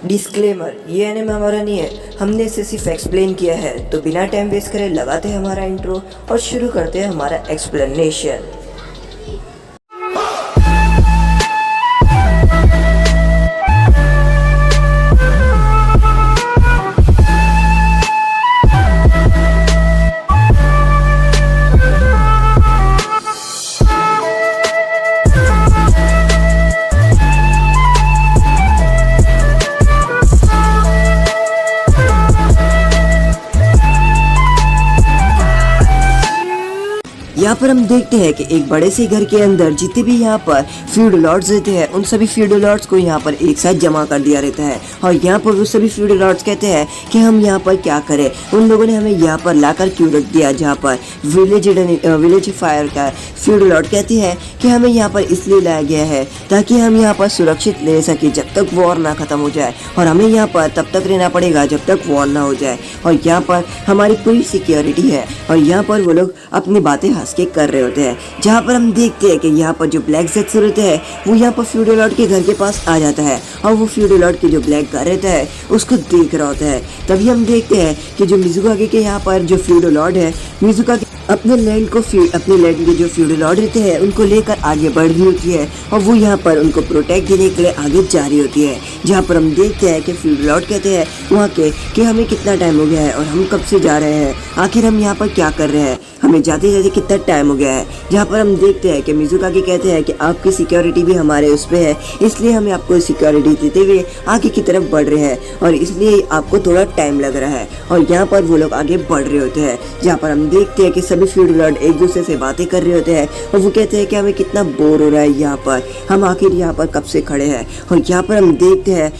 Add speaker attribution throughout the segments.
Speaker 1: Disclaimer, ये anime हमारा नहीं है, हमने इसे सिर्फ एक्सप्लेन किया है। तो बिना टाइम वेस्ट करे लगाते हैं हमारा इंट्रो और शुरू करते हैं हमारा एक्सप्लेनेशन। यहाँ पर हम देखते हैं कि एक बड़े से घर के अंदर जितने भी यहाँ पर फ्यूडल लॉर्ड्स रहते हैं, उन सभी फ्यूडल लॉर्ड्स को यहाँ पर एक साथ जमा कर दिया रहता है। और यहाँ पर वो सभी फ्यूडल लॉर्ड्स कहते हैं कि हम यहाँ पर क्या करें, उन लोगों ने हमें यहाँ पर लाकर क्यों रख दिया। जहाँ पर विलेज फायर का फ्यूडल लॉर्ड कहती है कि हमें यहाँ पर इसलिए लाया गया है ताकि हम यहाँ पर सुरक्षित रह सके जब तक वॉर ना खत्म हो जाए, और हमें यहाँ पर तब तक रहना पड़ेगा जब तक वॉर ना हो जाए। और यहाँ पर हमारी पूरी सिक्योरिटी है। और यहाँ पर वो लोग अपनी बातें हंस के कर रहे होते हैं। जहाँ पर हम देखते हैं कि यहाँ पर जो ब्लैक ज़ेत्सु रहते हैं वो यहाँ पर फ्यूडल लॉर्ड के घर के पास आ जाता है, और वो फ्यूडल लॉर्ड के जो ब्लैक घर रहता है उसको देख रहा होता है। तभी हम देखते हैं कि जो मिज़ुकागे के यहाँ पर जो फ्यूडल लॉर्ड है, मिज़ुकागे अपने लैंड के जो फ्यूडल लॉर्ड रहते हैं उनको लेकर आगे बढ़ रही होती है, और वो यहाँ पर उनको प्रोटेक्ट देने के लिए आगे जा रही होती है। जहाँ पर हम देखते हैं कि फ्यूडल लॉर्ड कहते हैं वहाँ के कि हमें कितना टाइम हो गया है और हम कब से जा रहे हैं, आखिर हम यहाँ पर क्या कर रहे हैं, हमें जाते जाते कितना टाइम हो गया है। जहाँ पर हम देखते हैं कि मिज़ुकागे कहते हैं कि आपकी सिक्योरिटी भी हमारे उस पर है, इसलिए हमें आपको सिक्योरिटी देते हुए आगे की तरफ बढ़ रहे हैं, और इसलिए आपको थोड़ा टाइम लग रहा है। और यहाँ पर वो लोग आगे बढ़ रहे होते हैं। जहाँ पर हम देखते हैं कि सभी फ्यूडल लॉर्ड एक दूसरे से बातें कर रहे होते हैं, और वो कहते हैं कि हमें कितना बोर हो रहा है यहाँ पर, हम आखिर यहाँ पर कब से खड़े हैं। और यहाँ पर हम देखते हैं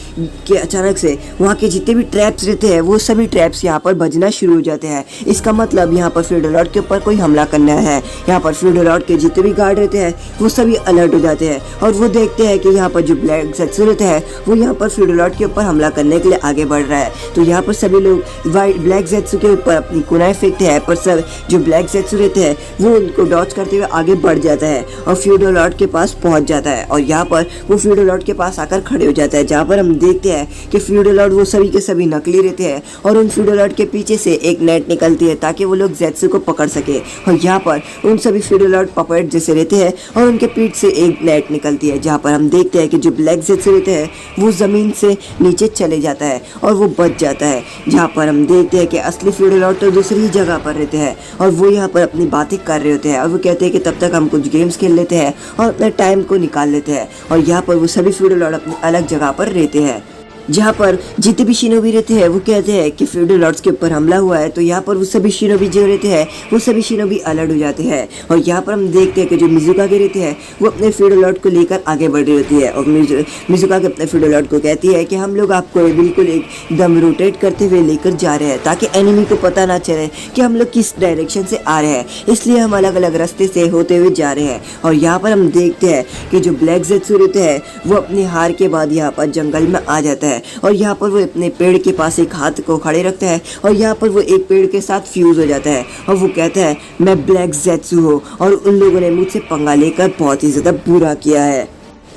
Speaker 1: कि अचानक से वहाँ के जितने भी ट्रैप्स रहते हैं वो सभी ट्रैप्स यहाँ पर बजना शुरू हो जाते हैं। इसका मतलब यहाँ पर फ्यूडल लॉर्ड के ऊपर कोई हमला करना है। यहाँ पर फ्यूडल लॉर्ड के जितने भी गार्ड रहते हैं वो सभी अलर्ट हो जाते हैं, और वो देखते हैं कि यहाँ पर जो ब्लैक ज़ेत्सु रहते हैं वो यहाँ पर फ्यूडल लॉर्ड के ऊपर हमला करने के लिए आगे बढ़ रहा है। तो यहाँ पर सभी लोग ब्लैक ज़ेत्सु के ऊपर अपनी कुनाएं फेंकते हैं, पर सब जो ब्लैक ज़ेत्सु रहते हैं वो उनको डॉच करते हुए आगे बढ़ जाता है और फ्यूडल लॉर्ड के पास पहुंच जाता है। और यहाँ पर वो फ्यूडल लॉर्ड के पास आकर खड़े हो जाता है। जहाँ पर हम देखते हैं कि फ्यूडल लॉर्ड वो सभी के सभी नकली रहते हैं, और उन फ्यूडल लॉर्ड के पीछे से एक नेट निकलती है ताकि वो लोग ज़ेत्सु को पकड़ सके। और यहाँ पर उन सभी फ्यूडल लॉर्ड पपेट जैसे रहते हैं, और उनके पीठ से एक नेट निकलती है। जहाँ पर हम देखते हैं कि जो ब्लैक ज़ेत्सु रहते हैं वो ज़मीन से नीचे चले जाता है और वो बच जाता है। जहाँ पर हम देखते हैं कि असली फ्यूडल लॉर्ड तो दूसरी ही जगह पर रहते हैं, और वो यहाँ पर अपनी बातें कर रहे होते हैं, और वो कहते हैं कि तब तक हम कुछ गेम्स खेल लेते हैं और अपने टाइम को निकाल लेते हैं। और यहाँ पर वो सभी फ्यूडल लॉर्ड अपनी अलग जगह पर रहते हैं। जहाँ पर जितने भी शिनोबी रहते हैं वो कहते हैं कि फ्यूडल लॉर्ड्स के ऊपर हमला हुआ है। तो यहाँ पर वो सभी शिनोबी जो रहते हैं वो सभी शिनोबी अलर्ट हो जाते हैं। और यहाँ पर हम देखते हैं कि जो मिज़ुकागे रहते हैं वो अपने फ्यूडल लॉर्ड को लेकर आगे बढ़ रही होती है, और मिज़ुकागे अपने फ्यूडल लॉर्ड को कहती है कि हम लोग आपको बिल्कुल एकदम रोटेट करते हुए लेकर जा रहे हैं ताकि एनिमी को पता ना चले कि हम लोग किस डायरेक्शन से आ रहे हैं, इसलिए हम अलग अलग रास्ते से होते हुए जा रहे हैं। और यहाँ पर हम देखते हैं कि जो ब्लैक ज़ेत्सु रहते हैं वो अपनी हार के बाद यहाँ पर जंगल में आ जाता है, और यहाँ पर वो अपने पेड़ के पास एक हाथ को खड़े रखता है, और यहाँ पर वो एक पेड़ के साथ फ्यूज हो जाता है, और वो कहता है मैं ब्लैक ज़ेत्सु हूँ, और उन लोगों ने मुझसे पंगा लेकर बहुत ही ज़्यादा बुरा किया है,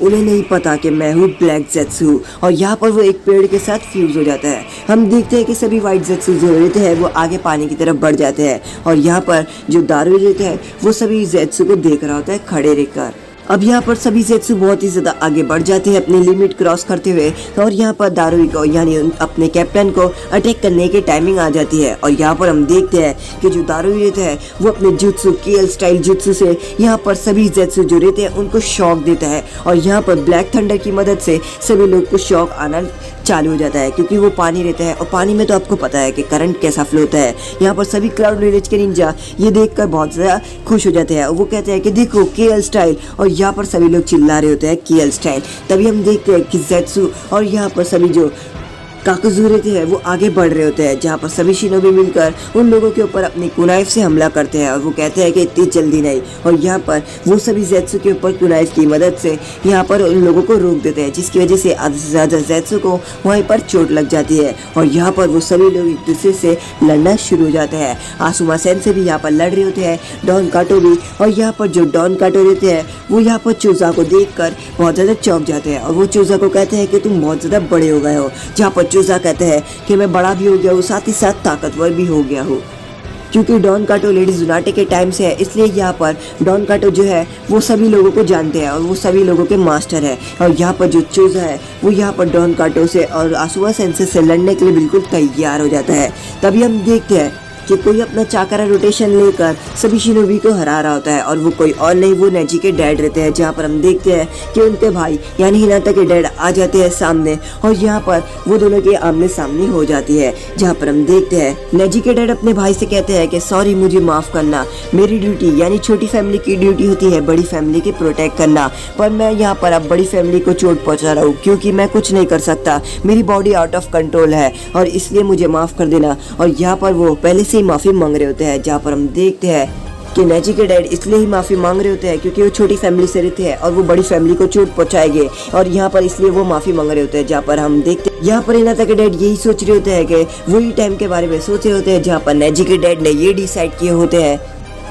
Speaker 1: उन्हें नहीं पता कि मैं हूँ ब्लैक ज़ेत्सु। और यहाँ पर वो एक पेड़ के साथ फ्यूज हो जाता है। हम देखते हैं कि सभी वाइट ज़ेत्सु जो रहते हैं वो आगे पानी की तरफ बढ़ जाते हैं, और यहाँ पर जो दारू रहते हैं वो सभी ज़ेत्सु को देख रहा होता है खड़े रहकर। अब यहाँ पर सभी ज़ेत्सु बहुत ही ज़्यादा आगे बढ़ जाते हैं अपनी लिमिट क्रॉस करते हुए, और यहाँ पर दारुई को यानी अपने कैप्टन को अटैक करने की टाइमिंग आ जाती है। और यहाँ पर हम देखते हैं कि जो दारुई रहता है वो अपने जुत्सु केएल स्टाइल जुत्सु से यहाँ पर सभी ज़ेत्सु जो रहते हैं उनको शॉक देता है, और यहाँ पर ब्लैक थंडर की मदद से सभी लोग को शॉक आना चालू हो जाता है, क्योंकि वो पानी रहता है, और पानी में तो आपको पता है कि करंट कैसा फ्लो होता है। यहाँ पर सभी क्लाउड विलेज के निंजा ये देखकर बहुत ज़्यादा खुश हो जाते हैं, और वो कहते हैं कि देखो केएल स्टाइल, और यहाँ पर सभी लोग चिल्ला रहे होते हैं केएल स्टाइल। तभी हम देखते हैं कि ज़ेत्सु और यहाँ पर सभी जो काकुजू रहते हैं वो आगे बढ़ रहे होते हैं, जहाँ पर सभी शिनोबी मिलकर उन लोगों के ऊपर अपनी कुनाइफ से हमला करते हैं और वो कहते हैं कि इतनी जल्दी नहीं। और यहाँ पर वो सभी ज़ेत्सु के ऊपर कुनाइफ की मदद से यहाँ पर उन लोगों को रोक देते हैं, जिसकी वजह से आधे से ज़्यादा ज़ेत्सु को वहीं पर चोट लग जाती है और यहाँ पर वो सभी लोग एक दूसरे से लड़ना शुरू हो जाते हैं। आसुमा सेंसे भी यहाँ पर लड़ रहे होते हैं, डॉन काटो भी। और यहाँ पर जो डॉन काटो रहते हैं वो यहाँ पर चूजा को देखकर बहुत ज़्यादा चौंक जाते हैं और वो चूजा को कहते हैं कि तुम बहुत ज़्यादा बड़े हो गए हो, जहाँ पर चूजा कहते हैं कि मैं बड़ा भी हो गया हूँ, साथ ही साथ ताकतवर भी हो गया हूँ। क्योंकि डॉन काटो लेडी जुनाटे के टाइम से है, इसलिए यहाँ पर डॉन काटो जो है वो सभी लोगों को जानते हैं और वो सभी लोगों के मास्टर है। और यहाँ पर जो चूजा है वो यहाँ पर डॉन काटो से और आसुमा सेंसे से लड़ने के लिए बिल्कुल तैयार हो जाता है। तभी हम देखते हैं कि कोई अपना चाकरा रोटेशन लेकर सभी शिनोबी को हरा रहा होता है और वो कोई और नहीं, वो नेजी के डैड रहते हैं। जहाँ पर हम देखते हैं कि उनके भाई यानी हिनाता के डैड आ जाते हैं सामने और यहाँ पर वो दोनों के आमने सामने हो जाती है। जहाँ पर हम देखते हैं नेजी के डैड अपने भाई से कहते हैं कि सॉरी, मुझे माफ करना, मेरी ड्यूटी यानी छोटी फैमिली की ड्यूटी होती है बड़ी फैमिली की प्रोटेक्ट करना, पर मैं यहाँ पर अब बड़ी फैमिली को चोट पहुँचा रहा हूँ क्योंकि मैं कुछ नहीं कर सकता, मेरी बॉडी आउट ऑफ कंट्रोल है और इसलिए मुझे माफ कर देना। और यहाँ पर वो पहले से माफी मांग रहे होते हैं। जहाँ पर हम देखते हैं कि नेजी के डैड इसलिए ही माफी मांग रहे होते हैं क्योंकि वो छोटी फैमिली से रहते हैं और वो बड़ी फैमिली को चोट पहुंचाएंगे और यहाँ पर इसलिए वो माफी मांग रहे होते हैं। जहाँ पर हम देखते हैं यहाँ पर हिनाता के डैड यही सोच रहे होते हैं कि वही टाइम के बारे में सोच रहे होते हैं जहाँ पर नेजी के डैड ने ये डिसाइड किए होते हैं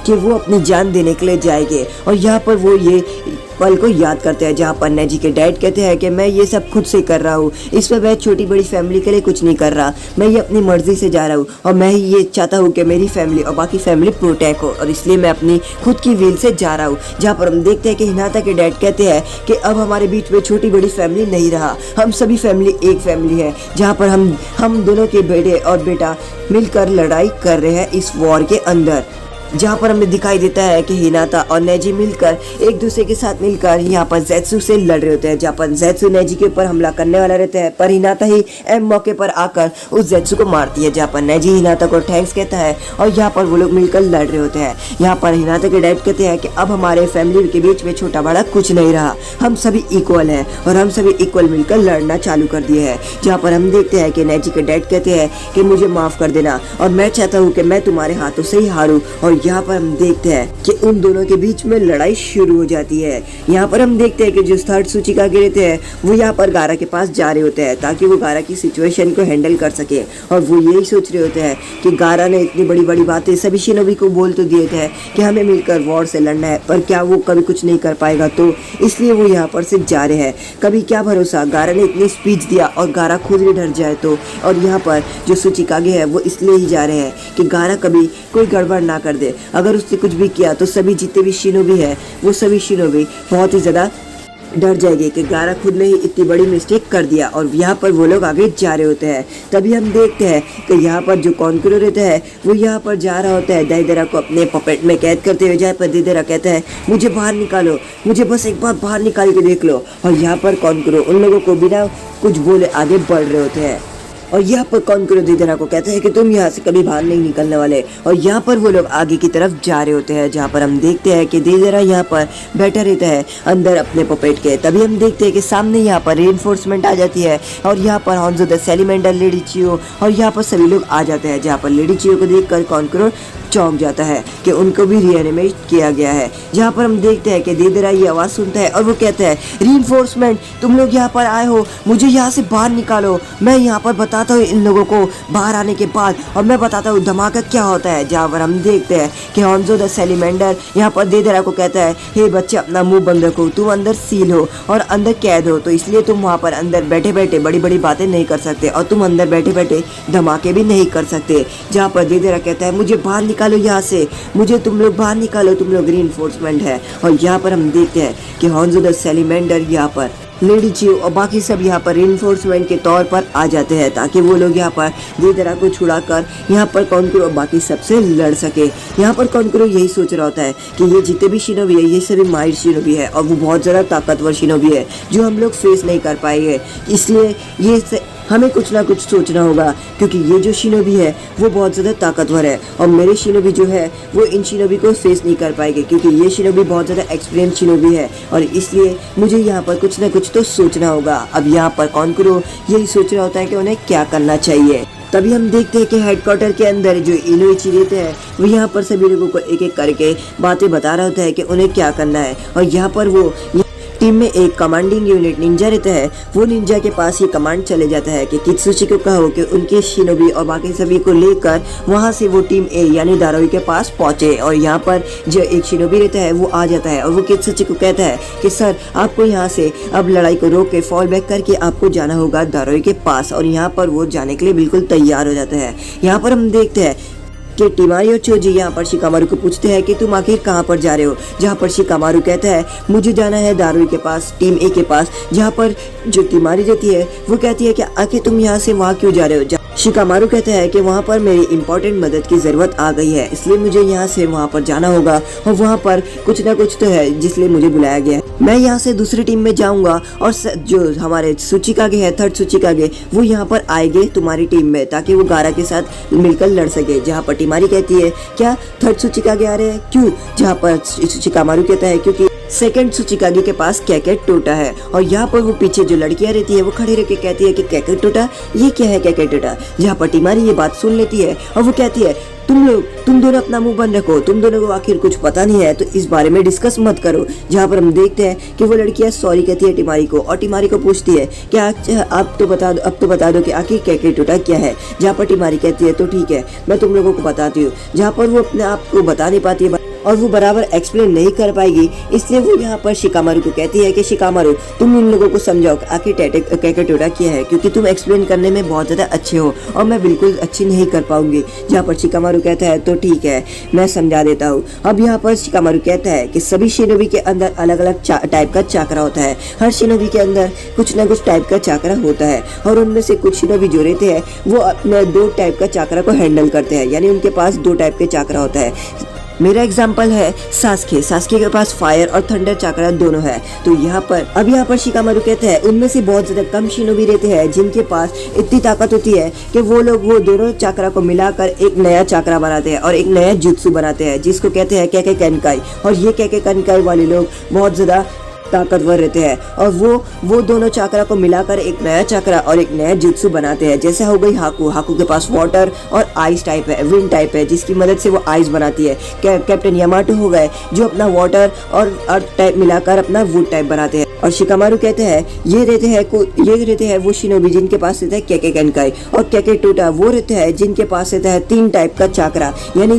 Speaker 1: कि वो अपनी जान देने के लिए जाएंगे। और यहाँ पर वो ये पल को याद करते हैं जहाँ पर नेजी के डैड कहते हैं कि मैं ये सब खुद से कर रहा हूँ, इसमें मैं छोटी बड़ी फैमिली के लिए कुछ नहीं कर रहा, मैं ये अपनी मर्जी से जा रहा हूँ और मैं ही ये चाहता हूँ कि मेरी फैमिली और बाकी फैमिली प्रोटेक्ट हो और इसलिए मैं अपनी खुद की व्हील से जा रहा हूँ। जहाँ पर हम देखते हैं कि हिनाता के डैड कहते हैं कि अब हमारे बीच में छोटी बड़ी फैमिली नहीं रहा, हम सभी फैमिली एक फैमिली है, जहाँ पर हम दोनों के बेटे और बेटा मिलकर लड़ाई कर रहे हैं इस वॉर के अंदर। जहाँ पर हमें दिखाई देता है कि हिनाता और नेजी मिलकर एक दूसरे के साथ मिलकर यहाँ पर ज़ेत्सु से लड़ रहे होते हैं। जहाँ पर ज़ेत्सु नेजी के ऊपर हमला करने वाला रहता है पर हिनाता ही मौके पर आकर उस ज़ेत्सु को मारती है। जहाँ पर नेजी हिनाता को थैंक्स कहता है और यहाँ पर वो लोग मिलकर लड़ रहे होते हैं। यहाँ पर हिनाता के डैड कहते हैं कि अब हमारे फैमिली के बीच में छोटा बड़ा कुछ नहीं रहा, हम सभी इक्वल हैं और हम सभी इक्वल मिलकर लड़ना चालू कर दिए हैं। जहाँ पर हम देखते हैं कि नेजी के डैड कहते हैं कि मुझे माफ़ कर देना और मैं चाहता हूँ कि मैं तुम्हारे हाथों से ही हारूँ। और यहाँ पर हम देखते हैं कि उन दोनों के बीच में लड़ाई शुरू हो जाती है। यहाँ पर हम देखते हैं कि जो थर्ड सूचिकागे रहते हैं वो यहाँ पर गारा के पास जा रहे होते हैं ताकि वो गारा की सिचुएशन को हैंडल कर सके और वो यही सोच रहे होते हैं कि गारा ने इतनी बड़ी बड़ी बातें सभी शिनोबी को बोल तो दिए थे कि हमें मिलकर वॉर से लड़ना है, पर क्या वो कभी कुछ नहीं कर पाएगा, तो इसलिए वो यहाँ पर से जा रहे हैं। कभी क्या भरोसा, गारा ने इतनी स्पीच दिया और गारा खुद ही डर जाए तो। और यहाँ पर जो सूचिकागे है वो इसलिए ही जा रहे हैं कि गारा कभी कोई गड़बड़ ना कर दे, अगर उसने कुछ भी किया तो सभी जितने भी शिनोबी है वो सभी शिनोबी बहुत ही ज़्यादा डर जाएंगे कि गारा खुद ने ही इतनी बड़ी मिस्टेक कर दिया। और यहाँ पर वो लोग आगे जा रहे होते हैं। तभी हम देखते हैं कि यहाँ पर जो कॉन्करो रहता है वो यहाँ पर जा रहा होता है दाइदेरा को अपने पपेट में कैद करते हुए। जहाँ पर दाइदेरा कहता है मुझे बाहर निकालो, मुझे बस एक बार बाहर निकाल के देख लो। और यहाँ पर कॉन्करो उन लोगों को बिना कुछ बोले आगे बढ़ रहे होते हैं और यहाँ पर कॉन्करो दाइदेरा को कहते हैं कि तुम यहाँ से कभी बाहर नहीं निकलने वाले। और यहाँ पर वो लोग आगे की तरफ जा रहे होते हैं। जहाँ पर हम देखते हैं कि दाइदेरा यहाँ पर बैठा रहता है अंदर अपने पपेट के। तभी हम देखते हैं कि सामने यहाँ पर रेनफोर्समेंट आ जाती है और यहाँ पर हॉन्जो द सैलीमेंडर, लेडी चियो और यहाँ पर सभी लोग आ जाते हैं। जहाँ पर लेडी चियो को देखकर कॉन्करो चौंक जाता है कि उनको भी रीएनिमेट किया गया है। जहाँ पर हम देखते हैं कि दाइदेरा ये आवाज़ सुनता है और वो कहता है रीइंफोर्समेंट, तुम लोग यहाँ पर आए हो, मुझे यहाँ से बाहर निकालो, मैं यहाँ पर बताता हूँ इन लोगों को बाहर आने के बाद और मैं बताता हूँ धमाका क्या होता है। जहाँ पर हम देखते हैं कि हॉन्जो द सैलीमेंडर यहाँ पर दाइदेरा को कहता है हे बच्चे अपना मुँह बंद रखो, तुम अंदर सील हो और अंदर कैद हो, तो इसलिए तुम वहाँ पर अंदर बैठे बैठे बड़ी बड़ी बातें नहीं कर सकते और तुम अंदर बैठे बैठे धमाके भी नहीं कर सकते। जहाँ पर दाइदेरा कहता है मुझे बाहर निकालो यहाँ से, मुझे तुम लोग बाहर निकालो, तुम लोग रीइंफोर्समेंट है। और यहाँ पर हम देखते हैं कि हॉन्जो द सैलीमेंडर यहाँ पर लेडी चियो और बाकी सब यहाँ पर रीइंफोर्समेंट के तौर पर आ जाते हैं ताकि वो लोग यहाँ पर दाइदेरा को छुड़ाकर यहाँ पर कॉन्करो और बाकी सबसे लड़ सके। यहाँ पर कॉन्करो यही सोच रहा होता है कि ये जितने भी शिनोबी है ये सभी माहिर शिनोबी है और वो बहुत ज़्यादा ताकतवर शिनोबी है जो हम लोग फेस नहीं कर पाएंगे, इसलिए हमें कुछ ना कुछ सोचना होगा, क्योंकि ये जो शिनोबी है वो बहुत ज़्यादा ताकतवर है और मेरे शिनोबी जो है वो इन शिनोबी को फेस नहीं कर पाएंगे, क्योंकि ये शिनोबी बहुत ज़्यादा एक्सपीरियंस शिनोबी है और इसलिए मुझे यहाँ पर कुछ ना कुछ तो सोचना होगा। अब यहाँ पर कानकुरो यही सोच रहा होता है कि उन्हें क्या करना चाहिए। तभी हम देखते हैं कि हेडक्वार्टर के अंदर जो इनोइची रहते हैं वो यहाँ पर सभी लोगों को एक एक करके बातें बता रहा होता है कि उन्हें क्या करना है। और यहाँ पर वो टीम में एक कमांडिंग यूनिट निंजा रहता है, वो निंजा के पास ही कमांड चले जाता है कि कित्सुची को कहो कि उनके शिनोबी और बाकी सभी को लेकर वहां से वो टीम ए यानी दारोई के पास पहुंचे। और यहाँ पर जो एक शिनोबी रहता है वो आ जाता है और वो कित्सुची को कहता है कि सर आपको यहाँ से अब लड़ाई को रोक के फॉल बैक करके आपको जाना होगा दारोई के पास। और यहाँ पर वो जाने के लिए बिल्कुल तैयार हो जाता है। यहाँ पर हम देखते हैं कि टिमारी और चोजी यहाँ पर शिकामारू को पूछते हैं कि तुम आखिर कहाँ पर जा रहे हो, जहाँ पर शिकामारू कहता है मुझे जाना है दारुई के पास, टीम ए के पास। जहाँ पर जो टिमारी रहती है वो कहती है कि आखिर तुम यहाँ से वहाँ क्यों जा रहे हो। शिकामारू कहता है कि वहाँ पर मेरी इंपॉर्टेंट मदद की ज़रूरत आ गई है, इसलिए मुझे यहाँ से वहाँ पर जाना होगा और वहाँ पर कुछ ना कुछ तो है जिसलिए मुझे बुलाया गया है। मैं यहाँ से दूसरी टीम में जाऊँगा और जो हमारे सुचिकागे है, थर्ड सुचिकागे, वो यहाँ पर आएंगे तुम्हारी टीम में ताकि वो गारा के साथ मिलकर लड़ सके। जहाँ पर टिमारी कहती है क्या थर्ड सुचिकागे आ रहे हैं, क्यों? जहाँ पर शिकामारू कहता है क्योंकि सेकंड सुचिकागे के पास कैकेट टोटा है। और यहाँ पर वो पीछे जो लड़कियां रहती है वो खड़ी रह के कहती है कि कैकेट टोटा, ये क्या है कैकेट टोटा। जहाँ पर टिमारी ये बात सुन लेती है और वो कहती है तुम दोनों अपना मुंह बंद रखो, तुम दोनों को आखिर कुछ पता नहीं है तो इस बारे में डिस्कस मत करो। जहाँ पर हम देखते हैं कि वो लड़कियां सॉरी कहती है टिमारी को और टिमारी को पूछती है कि अब तो बता दो कि आखिर कैकेट टोटा क्या है। जहाँ पर टिमारी कहती है तो ठीक है मैं तुम लोगों को बताती हूँ। जहाँ पर वो अपने आप को बता नहीं पाती है और वो बराबर एक्सप्लेन नहीं कर पाएगी, इसलिए वो यहाँ पर शिकामारू को कहती है कि शिकामारू तुम इन लोगों को समझाओ आखिर कैकेट टोटा क्या है, क्योंकि तुम एक्सप्लेन करने में बहुत ज़्यादा अच्छे हो और मैं बिल्कुल अच्छी नहीं कर पाऊंगी। जहाँ पर शिकामारू कहता है तो ठीक है मैं समझा देता हूँ। अब यहाँ पर शिकामारू कहता है कि सभी शिनोबी के अंदर अलग अलग टाइप का चाकरा होता है, हर शिनोबी के अंदर कुछ ना कुछ टाइप का चाकरा होता है और उनमें से कुछ शिनोबी जो रहते हैं वो अपने 2 टाइप का चाकरा को हैंडल करते हैं, यानी उनके पास 2 टाइप के चाकरा होता है। मेरा एग्जाम्पल है सास्के के पास फायर और थंडर चाकरा दोनों है। तो यहाँ पर शिकामारू कहते हैं उनमें से बहुत ज्यादा कम शिनोबी रहते हैं जिनके पास इतनी ताकत होती है कि वो लोग वो दोनों चाकरा को मिलाकर एक नया चाकरा बनाते हैं और एक नया जुत्सु बनाते हैं जिसको कहते हैं कैके कैनकाई। और ये कैके कैनकाई वाले लोग बहुत ज्यादा ताकतवर रहते हैं और वो दोनों चाकरा को मिलाकर एक नया चाकरा और एक नया जुत्सु बनाते हैं। जैसे हो गई हाकू के पास वाटर और आइस टाइप है, विंड टाइप है, जिसकी मदद से वो आइस बनाती है। कैप्टन यामाटो हो गए जो अपना वाटर और अर्थ टाइप मिलाकर अपना वुड टाइप बनाते हैं। और शिकामारू कहते हैं ये रहते हैं वो शिनोबी जिनके पास रहता है कैके कैनकाई और कैके टोटा वो रहते हैं जिनके पास रहता है 3 टाइप का चाकरा, यानी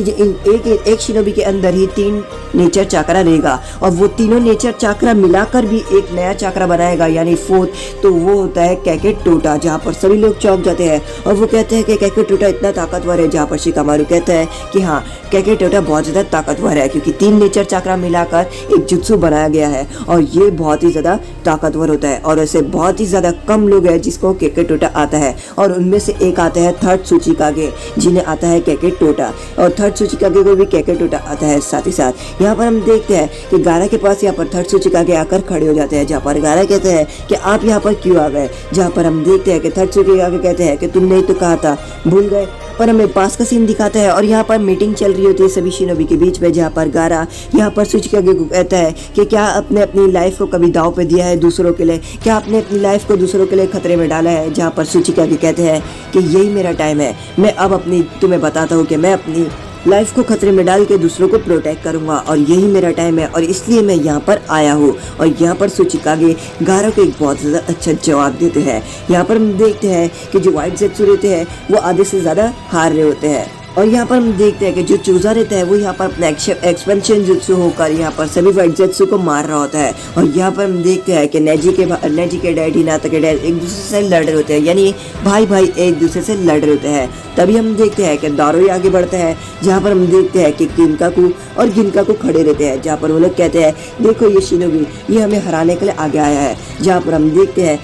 Speaker 1: एक शिनोबी के अंदर ही 3 नेचर चाकरा रहेगा और वो तीनों नेचर चाकरा मिलाकर भी एक नया चाकरा बनाएगा, यानी 4th। तो वो होता है कैके टोटा। जहाँ पर सभी लोग चौंक जाते हैं और वो कहते हैं कि कैके टोटा इतना ताकतवर है। जहाँ पर शिकामारू कहता है कि हाँ कैके टोटा बहुत ज्यादा ताकतवर है क्योंकि 3 नेचर चाकरा मिलाकर एक जुत्सु बनाया गया है और ये बहुत ही ज्यादा ताकतवर होता है। और ऐसे बहुत ही ज्यादा कम लोग हैं जिसको कैके टोटा आता है और उनमें से एक आता है थर्ड सुचिकागे जिन्हें आता है कैके टोटा और थर्ड सुचिकागे को भी कैके टोटा आता है। साथ ही साथ यहाँ पर हम देखते हैं कि गारा के पास यहाँ पर थर्ड सुचिकागे आकर खड़े हो जाते हैं। जहाँ पर गारा कहते हैं कि आप यहाँ पर क्यों आ गए। जहाँ पर हम देखते हैं कि थर्ड सुचिकागे कहते हैं कि तुमने ही तो कहा था, भूल गए। पर हमें पास का सीन दिखाता है और यहाँ पर मीटिंग चल रही होती है सभी शिनोबी के बीच में। जहाँ पर गारा यहाँ पर सुचिकागे को कहता है कि क्या आपने अपनी लाइफ को कभी दाव पे दिया है दूसरों के लिए, क्या आपने अपनी लाइफ को दूसरों के लिए खतरे में डाला है। जहाँ पर सुचिकागे कहते हैं कि यही मेरा टाइम है, मैं अब तुम्हें बताता हूँ कि मैं अपनी लाइफ को खतरे में डाल के दूसरों को प्रोटेक्ट करूंगा और यही मेरा टाइम है और इसलिए मैं यहाँ पर आया हूँ। और यहाँ पर सुचिकागे गारा को एक बहुत ज़्यादा अच्छा जवाब देते हैं। यहाँ पर हम देखते हैं कि जो व्हाइट ज़ेत्सु रहते हैं वो आधे से ज़्यादा हार रहे होते हैं और यहाँ पर हम देखते हैं कि जो चूजा रहता है वो यहाँ पर अपना एक्सपेंशन जुत्सु होकर यहाँ पर सभी व्हाइट ज़ेत्सु को मार रहा होता है। और यहाँ पर हम देखते हैं कि नेजी के डैड हिनाता के डैड एक दूसरे से लड़ रहे होते हैं, यानी भाई एक दूसरे से लड़ रहे होते हैं। तभी हम देखते हैं कि दारोई आगे बढ़ता है जहाँ पर हम देखते हैं कि गिनकाकू खड़े रहते हैं। जहाँ पर वो लोग कहते हैं देखो ये शिनोबी ये हमें हराने के लिए आगे आया है। जहाँ पर हम देखते हैं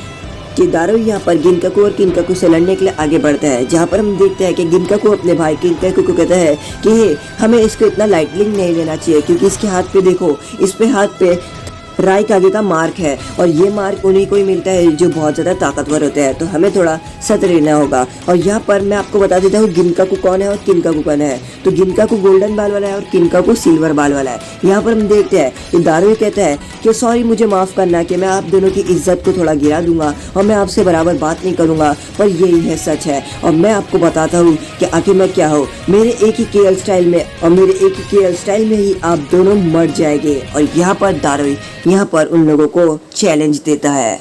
Speaker 1: कि दारोई यहाँ पर गिनकाकू और किनकाकू से लड़ने के लिए आगे बढ़ता है। जहाँ पर हम देखते हैं कि गिनकाकू अपने भाई किनकाकू को कहता है कि हमें इसको इतना लाइटली नहीं लेना चाहिए क्योंकि इसके हाथ पे देखो, इस पे हाथ पे राइक आगे का मार्क है और ये मार्क उन्हीं को ही मिलता है जो बहुत ज़्यादा ताकतवर होते हैं, तो हमें थोड़ा सतर्क रहना होगा। और यहाँ पर मैं आपको बता देता हूँ गिनकाकू कौन है और किनकाकू कौन है। तो गिनकाकू गोल्डन बाल वाला है और किनकाकू सिल्वर बाल वाला है। यहाँ पर हम देखते हैं कि दारुई कहता है कि सॉरी मुझे माफ़ करना कि मैं आप दोनों की इज्जत को थोड़ा गिरा दूंगा और मैं आपसे बराबर बात नहीं करूंगा, पर यही है सच है। और मैं आपको बताता हूँ कि आखिर मैं क्या हूँ, मेरे एक ही केएल स्टाइल में और मेरे एक ही केएल स्टाइल में ही आप दोनों मर जाएंगे। और यहाँ पर दारुई यहाँ पर उन लोगों को चैलेंज देता है।